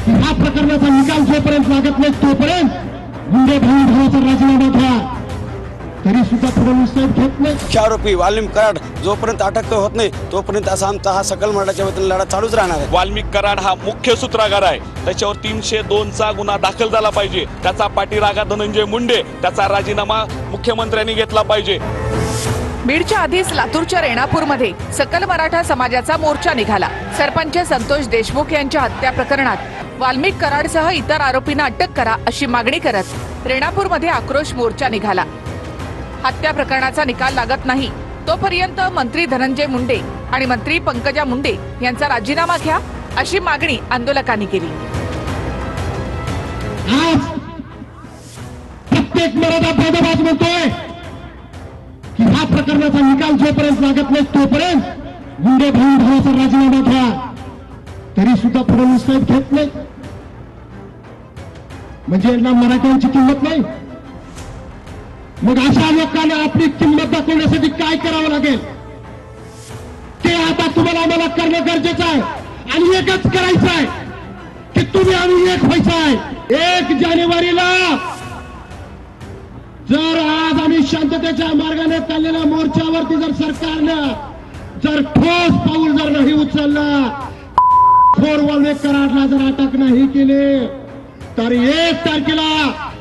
की ह्या प्रकरणाचा निकाल जोपर्यंत लागत नाही तोपर्यंत गुंडे भाऊचा राजीनामा घ्या, तरी सुद्धा फडणवीस साहेब घेत नाही. मुख्य आरोपी वाल्मिक कराड जोपर्यंत अटक होत नाही तोपर्यंत असा आमचा हा सकल मराठाच्या वतीने लढा चालूच राहणार आहे. वाल्मिक कराड हा मुख्य सूत्रधार आहे, त्याच्यावर 302चा गुन्हा दाखल झाला पाहिजे. त्याचा पाठीराखा धनंजय मुंडे, त्याचा राजीनामा मुख्यमंत्र्यांनी घेतला पाहिजे. बीडच्या आधीच लातूरच्या रेणापूरमध्ये सकल मराठा समाजाचा मोर्चा निघाला. सरपंच संतोष देशमुख यांच्या हत्या प्रकरणात वाल्मिक कराडसह इतर आरोपींना अटक करा अशी मागणी करत रेणापूरमध्ये आक्रोश मोर्चा निघाला. हत्या प्रकरणाचा निकाल लागत नाही तोपर्यंत मंत्री धनंजय मुंडे आणि मंत्री पंकजा मुंडे यांचा राजीनामा घ्या अशी मागणी आंदोलकांनी केली. आज प्रत्येक मराठा भाजपाच म्हणतोय की ह्या प्रकरणाचा निकाल जोपर्यंत लागत नाही तोपर्यंत गुंडे भाऊचा राजीनामा घ्या, तरी सुद्धा फडणवीस साहेब घेत नाही. म्हणजे यांना मराठ्यांची किंमत नाही. मग अशा लोकांना आपली किंमत दाखवण्यासाठी काय करावं लागेल ते आता तुम्हाला आम्हाला करणं गरजेचं आहे. आणि एकच करायचं आहे की तुम्ही आम्ही एक व्हायचं आहे. 1 जानेवारीला जर आज आम्ही शांततेच्या मार्गाने चाललेल्या मोर्चावरती जर सरकारनं जर ठोस पाऊल जर नाही उचलला, वाल्मिक कराडला जर अटक नाही केली, तर 1 तारखेला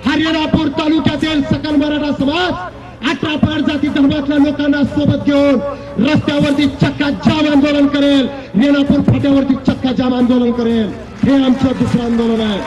हरियाणापूर तालुक्यातील सकल मराठा समाज 18 पाट जाती धर्मातल्या लोकांना सोबत घेऊन रस्त्यावरती चक्का जाम आंदोलन करेल, रेणापूर फाट्यावरती चक्का जाम आंदोलन करेल. हे आमचं दुसरं आंदोलन आहे.